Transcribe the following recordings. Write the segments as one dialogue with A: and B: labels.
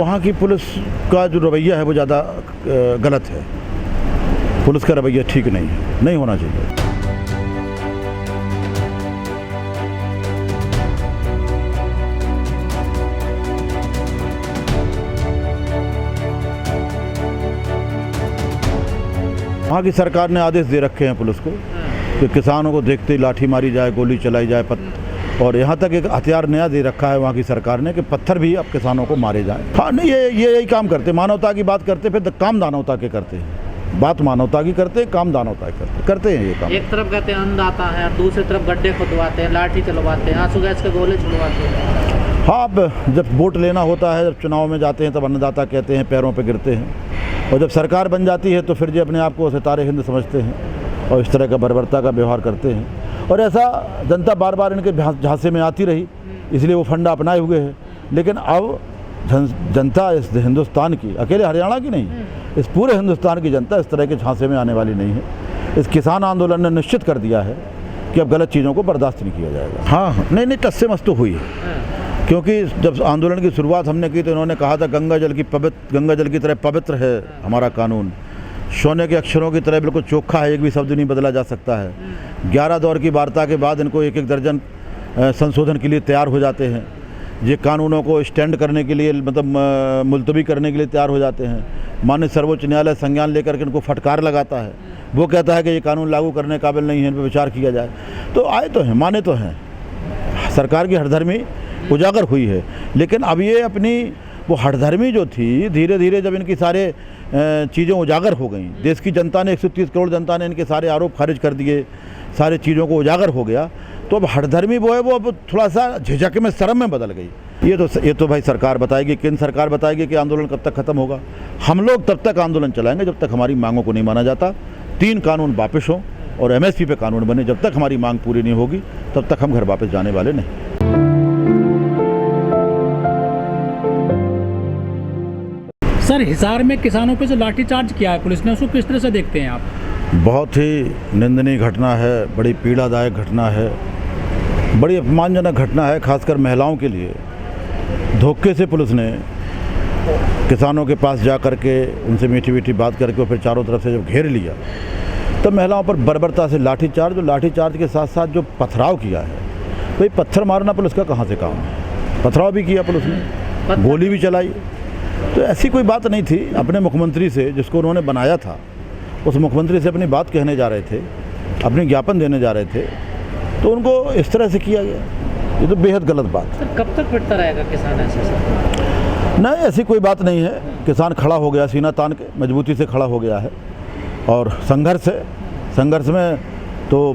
A: वहाँ की पुलिस का जो रवैया है वो ज़्यादा गलत है। पुलिस का रवैया ठीक नहीं है, नहीं होना चाहिए। वहाँ की सरकार ने आदेश दे रखे हैं पुलिस को कि किसानों को देखते ही लाठी मारी जाए, गोली चलाई जाए, और यहाँ तक एक हथियार नया दे रखा है वहाँ की सरकार ने कि पत्थर भी अब किसानों को मारे जाएं। हाँ नहीं, ये यही काम करते, मानवता की बात करते, फिर काम दानवता के करते हैं। बात मानवता की करते हैं, काम दानवता के करते हैं ये काम।
B: एक तरफ कहते हैं अन्नदाता है और दूसरी तरफ गड्ढे खुदवाते हैं, लाठी चलवाते हैं, आंसू गैस के गोले छुड़वाते हैं।
A: हाँ, अब जब वोट लेना होता है, जब चुनाव में जाते हैं तब अन्नदाता कहते हैं, पैरों पर गिरते हैं, और जब सरकार बन जाती है तो फिर जो अपने आप को सितारे हिंद समझते हैं और इस तरह का बर्बरता का व्यवहार करते हैं। और ऐसा जनता बार बार इनके झांसे में आती रही, इसलिए वो फंडा अपनाए हुए हैं। लेकिन अब जनता इस हिंदुस्तान की, अकेले हरियाणा की नहीं, इस पूरे हिंदुस्तान की जनता इस तरह के झांसे में आने वाली नहीं है। इस किसान आंदोलन ने निश्चित कर दिया है कि अब गलत चीज़ों को बर्दाश्त नहीं किया जाएगा। हाँ, नहीं, टस्से मस तो हुई है, क्योंकि जब आंदोलन की शुरुआत हमने की तो इन्होंने कहा था गंगा जल की तरह पवित्र है हमारा कानून, सोने के अक्षरों की तरह बिल्कुल चोखा है, एक भी शब्द नहीं बदला जा सकता है। 11 दौर की वार्ता के बाद इनको एक दर्जन संशोधन के लिए तैयार हो जाते हैं। ये कानूनों को स्टैंड करने के लिए, मतलब मुलतवी करने के लिए तैयार हो जाते हैं। माननीय सर्वोच्च न्यायालय संज्ञान लेकर के इनको फटकार लगाता है, वो कहता है कि ये कानून लागू करने काबिल नहीं है, इन पर विचार किया जाए। तो आए तो हैं, माने तो हैं, सरकार की हठधर्मी उजागर हुई है। लेकिन अब ये अपनी वो हठधर्मी जो थी, धीरे धीरे जब इनकी सारे चीज़ें उजागर हो गई, देश की जनता ने, 130 करोड़ जनता ने इनके सारे आरोप खारिज कर दिए, सारी चीज़ों को उजागर हो गया, तो अब हठधर्मी वो है, वो अब थोड़ा सा झिझक में, शर्म में बदल गई। ये तो भाई सरकार बताएगी, केंद्र सरकार बताएगी कि आंदोलन कब तक ख़त्म होगा। हम लोग तब तक आंदोलन चलाएंगे जब तक हमारी मांगों को नहीं माना जाता। 3 कानून वापस हों और MSP पे कानून बने, जब तक हमारी मांग पूरी नहीं होगी तब तक हम घर वापस जाने वाले नहीं।
C: सर, हिसार में किसानों पे जो लाठीचार्ज किया है पुलिस ने, उसको किस तरह से देखते हैं आप?
A: बहुत ही निंदनीय घटना है, बड़ी पीड़ादायक घटना है, बड़ी अपमानजनक घटना है, खासकर महिलाओं के लिए। धोखे से पुलिस ने किसानों के पास जा कर के उनसे मीठी मीठी बात करके और फिर चारों तरफ से जब घेर लिया तब महिलाओं पर बर्बरता से लाठीचार्ज के साथ साथ जो पथराव किया है, भाई पत्थर मारना पुलिस का कहाँ से काम है? पथराव भी किया पुलिस ने, गोली भी चलाई। तो ऐसी कोई बात नहीं थी। अपने मुख्यमंत्री से, जिसको उन्होंने बनाया था, उस मुख्यमंत्री से अपनी बात कहने जा रहे थे, अपने ज्ञापन देने जा रहे थे, तो उनको इस तरह से किया गया। ये तो बेहद गलत बात है।
B: कब तक पिटता रहेगा किसान ऐसे?
A: नहीं, ऐसी कोई बात नहीं है। किसान खड़ा हो गया, सीना तान के मजबूती से खड़ा हो गया है, और संघर्ष में तो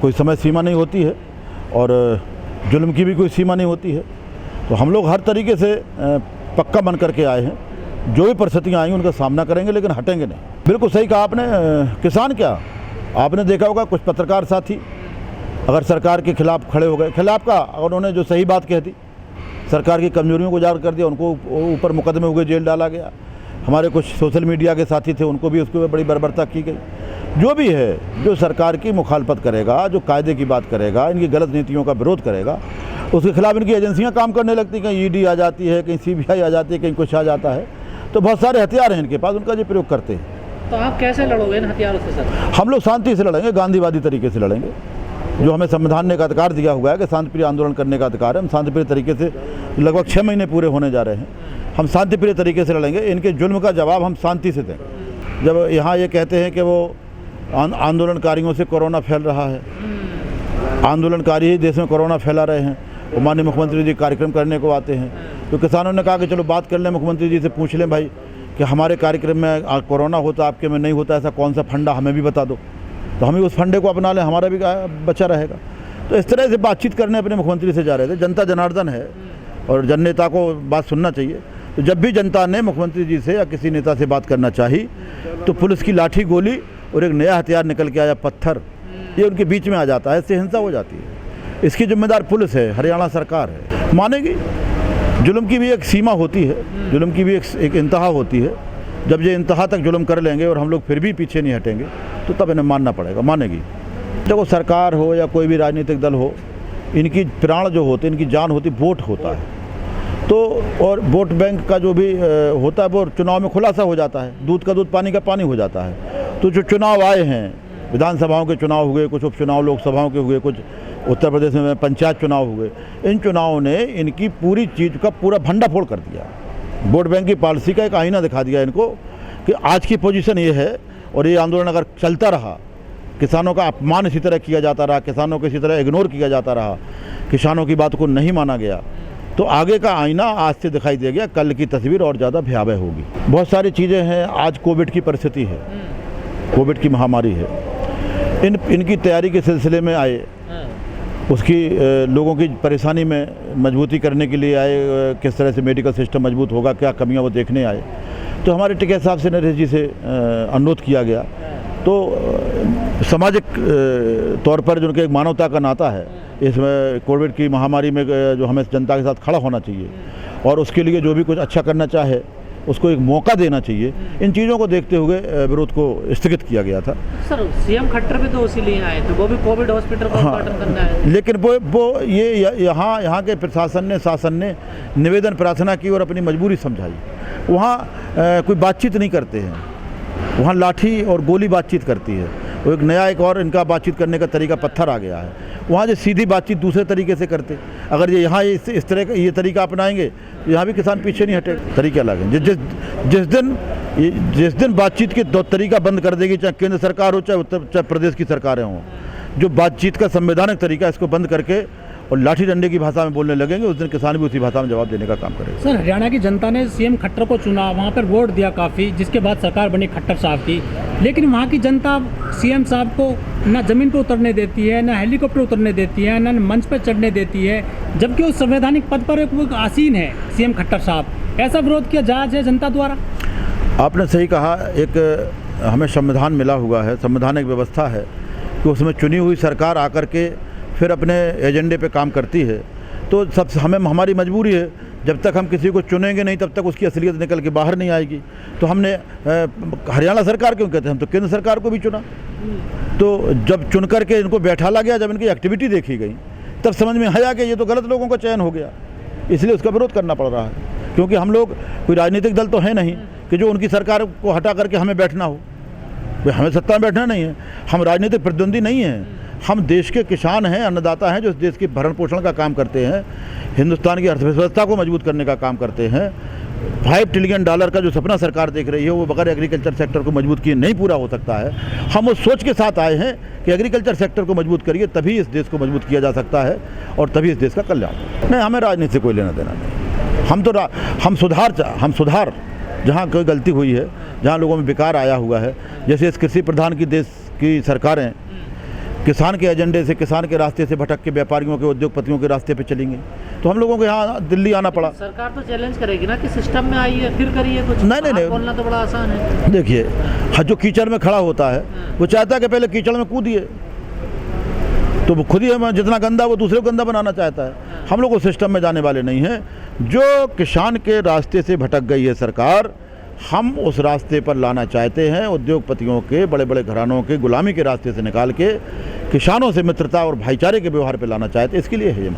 A: कोई समय सीमा नहीं होती है और जुल्म की भी कोई सीमा नहीं होती है। तो हम लोग हर तरीके से पक्का बन करके आए हैं, जो भी परिस्थितियाँ आएंगी उनका सामना करेंगे, लेकिन हटेंगे नहीं। बिल्कुल सही कहा आपने। किसान क्या, आपने देखा होगा कुछ पत्रकार साथी अगर सरकार के खिलाफ खड़े हो गए, खिलाफ का, और उन्होंने जो सही बात कह दी, सरकार की कमजोरियों को उजागर कर दिया, उनको ऊपर मुकदमे हुए, जेल डाला गया। हमारे कुछ सोशल मीडिया के साथी थे, उनको भी उसके ऊपर बड़ी बर्बरता की गई। जो भी है, जो सरकार की मुखालफत करेगा, जो कायदे की बात करेगा, इनकी गलत नीतियों का विरोध करेगा, उसके खिलाफ इनकी एजेंसियां काम करने लगती हैं। कहीं ED आ जाती है, कहीं CBI आ जाती है, कहीं कुछ आ जाता है। तो बहुत सारे हथियार हैं इनके पास, उनका जो प्रयोग करते हैं।
B: तो आप कैसे लड़ोगे इन हथियारों से सर?
A: हम लोग शांति से लड़ेंगे, गांधीवादी तरीके से लड़ेंगे। जो हमें संविधान ने एक अधिकार दिया हुआ है कि शांतिप्रिय आंदोलन करने का अधिकार है, हम शांतिप्रिय तरीके से, लगभग 6 महीने पूरे होने जा रहे हैं, हम शांतिप्रिय तरीके से लड़ेंगे। इनके जुल्म का जवाब हम शांति से दें। जब यहाँ ये कहते हैं कि वो आंदोलनकारियों से कोरोना फैल रहा है, आंदोलनकारी ही देश में कोरोना फैला रहे हैं, वो माननीय मुख्यमंत्री जी कार्यक्रम करने को आते हैं, तो किसानों ने कहा कि चलो बात कर लें, मुख्यमंत्री जी से पूछ लें भाई कि हमारे कार्यक्रम में कोरोना होता, आपके में नहीं होता, ऐसा कौन सा फंडा हमें भी बता दो, तो हम भी उस फंडे को अपना लें, हमारा भी बचा रहेगा। तो इस तरह से बातचीत करने अपने मुख्यमंत्री से जा रहे थे। जनता जनार्दन है और जन नेता को बात सुनना चाहिए। तो जब भी जनता ने मुख्यमंत्री जी से या किसी नेता से बात करना चाहिए तो पुलिस की लाठी, गोली और एक नया हथियार निकल के आया, पत्थर, ये उनके बीच में आ जाता है, इससे हिंसा हो जाती है। इसकी जिम्मेदार पुलिस है, हरियाणा सरकार है, मानेगी। जुल्म की भी एक सीमा होती है, जुल्म की भी एक इंतहा होती है। जब ये इंतहा तक जुल्म कर लेंगे और हम लोग फिर भी पीछे नहीं हटेंगे तो तब इन्हें मानना पड़ेगा, मानेगी। देखो, सरकार हो या कोई भी राजनीतिक दल हो, इनकी प्राण जो होते, इनकी जान होती, वोट होता है। तो और वोट बैंक का जो भी होता है वो चुनाव में खुलासा हो जाता है, दूध का दूध पानी का पानी हो जाता है। तो जो चुनाव आए हैं, विधानसभाओं के चुनाव हुए, कुछ उपचुनाव लोकसभाओं के हुए, कुछ उत्तर प्रदेश में पंचायत चुनाव हुए, इन चुनावों ने इनकी पूरी चीज़ का पूरा भंडाफोड़ कर दिया। वोट बैंक की पॉलिसी का एक आईना दिखा दिया इनको कि आज की पोजीशन ये है और ये आंदोलन अगर चलता रहा, किसानों का अपमान इसी तरह किया जाता रहा, किसानों को इसी तरह इग्नोर किया जाता रहा, किसानों की बात को नहीं माना गया, तो आगे का आईना आज से दिखाई दे गया, कल की तस्वीर और ज़्यादा भयावह होगी। बहुत सारी चीज़ें हैं। आज कोविड की परिस्थिति है, कोविड की महामारी है। इनकी तैयारी के सिलसिले में आए, उसकी लोगों की परेशानी में मजबूती करने के लिए आए, किस तरह से मेडिकल सिस्टम मजबूत होगा, क्या कमियां वो देखने आए। तो हमारे टिकैत साहब से नरेश जी से अनुरोध किया गया। तो सामाजिक तौर पर जो उनके एक मानवता का नाता है, इसमें कोविड की महामारी में जो हमें जनता के साथ खड़ा होना चाहिए और उसके लिए जो भी कुछ अच्छा करना चाहे उसको एक मौका देना चाहिए। इन चीज़ों को देखते हुए विरोध को स्थगित किया गया था।
B: सर, सीएम खट्टर भी तो इसीलिए आए थे, वो भी कोविड हॉस्पिटल का उद्घाटन करने आए थे।
A: लेकिन वो ये यहाँ के प्रशासन ने, शासन ने निवेदन प्रार्थना की और अपनी मजबूरी समझाई। वहाँ कोई बातचीत नहीं करते हैं, वहाँ लाठी और गोली बातचीत करती है। वो एक नया, एक और इनका बातचीत करने का तरीका पत्थर आ गया है। वहाँ जो सीधी बातचीत दूसरे तरीके से करते, अगर ये यहाँ इस तरह का ये तरीका अपनाएंगे, यहाँ भी किसान पीछे नहीं हटे। तरीके अलग हैं। जिस दिन बातचीत के दो तरीका बंद कर देगी, चाहे केंद्र सरकार हो चाहे प्रदेश की सरकारें हों, जो बातचीत का संवैधानिक तरीका इसको बंद करके और लाठी डंडे की भाषा में बोलने लगेंगे, उस दिन किसान भी उसी भाषा में जवाब देने का काम करेगा।
C: सर, हरियाणा की जनता ने सीएम खट्टर को चुना, वहाँ पर वोट दिया काफ़ी, जिसके बाद सरकार बनी खट्टर साहब की। लेकिन वहाँ की जनता सीएम साहब को ना ज़मीन पर उतरने देती है, ना हेलीकॉप्टर उतरने देती है, ना मंच पर चढ़ने देती है, जबकि उस संवैधानिक पद पर एक आसीन है सीएम खट्टर साहब। ऐसा विरोध किया जायज़ है जनता द्वारा?
A: आपने सही कहा। एक हमें संविधान मिला हुआ है, संवैधानिक व्यवस्था है कि उसमें चुनी हुई सरकार आकर के फिर अपने एजेंडे पे काम करती है। तो सब हमारी मजबूरी है, जब तक हम किसी को चुनेंगे नहीं तब तक उसकी असलियत निकल के बाहर नहीं आएगी। तो हमने हरियाणा सरकार क्यों कहते हैं, हम तो केंद्र सरकार को भी चुना। तो जब चुन करके इनको बैठाला गया, जब इनकी एक्टिविटी देखी गई, तब समझ में आया कि ये तो गलत लोगों का चयन हो गया, इसलिए उसका विरोध करना पड़ रहा है। क्योंकि हम लोग कोई राजनीतिक दल तो है नहीं कि जो उनकी सरकार को हटा करके हमें बैठना हो। हमें सत्ता में बैठना नहीं है, हम राजनीतिक प्रतिद्वंदी नहीं हैं। हम देश के किसान हैं, अन्नदाता हैं, जो इस देश के भरण पोषण का काम करते हैं, हिंदुस्तान की अर्थव्यवस्था को मजबूत करने का काम करते हैं। $5 ट्रिलियन का जो सपना सरकार देख रही है, वो बगैर एग्रीकल्चर सेक्टर को मजबूत किए नहीं पूरा हो सकता है। हम उस सोच के साथ आए हैं कि एग्रीकल्चर सेक्टर को मजबूत करिए, तभी इस देश को मजबूत किया जा सकता है और तभी इस देश का कल्याण। नहीं, हमें राजनीति से कोई लेना देना नहीं। हम सुधार जहाँ कोई गलती हुई है, जहाँ लोगों में विकार आया हुआ है, जैसे इस कृषि प्रधान की देश की सरकारें किसान के एजेंडे से, किसान के रास्ते से भटक के व्यापारियों के, उद्योगपतियों के रास्ते पे चलेंगे, तो हम लोगों को यहाँ दिल्ली आना पड़ा।
B: सरकार तो चैलेंज करेगी ना कि सिस्टम में आइए फिर करिए कुछ।
A: नहीं,
B: बोलना तो बड़ा आसान है।
A: देखिए, जो कीचड़ में खड़ा होता है वो चाहता है कि पहले कीचड़ में कूदिए, तो वो खुद ही हमें जितना गंदा वो दूसरे को गंदा बनाना चाहता है। हम लोग उस सिस्टम में जाने वाले नहीं हैं। जो किसान के रास्ते से भटक गई है सरकार, हम उस रास्ते पर लाना चाहते हैं। उद्योगपतियों के, बड़े बड़े घरानों के गुलामी के रास्ते से निकाल के किसानों से मित्रता और भाईचारे के व्यवहार पर लाना चाहते हैं। इसके लिए है ये